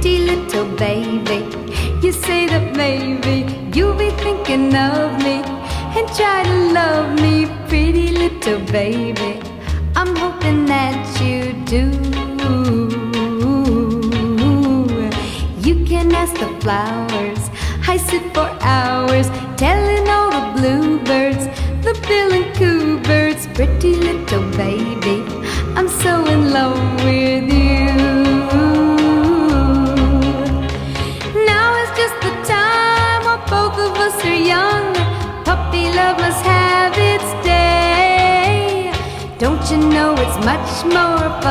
pretty little baby. You say that maybe you'll be thinking of me and try to love me, pretty little baby. I'm hoping that you do. You can ask the flowers, I sit for hours telling all the bluebirds, the bill and coo birds, pretty little baby. I'm so in love with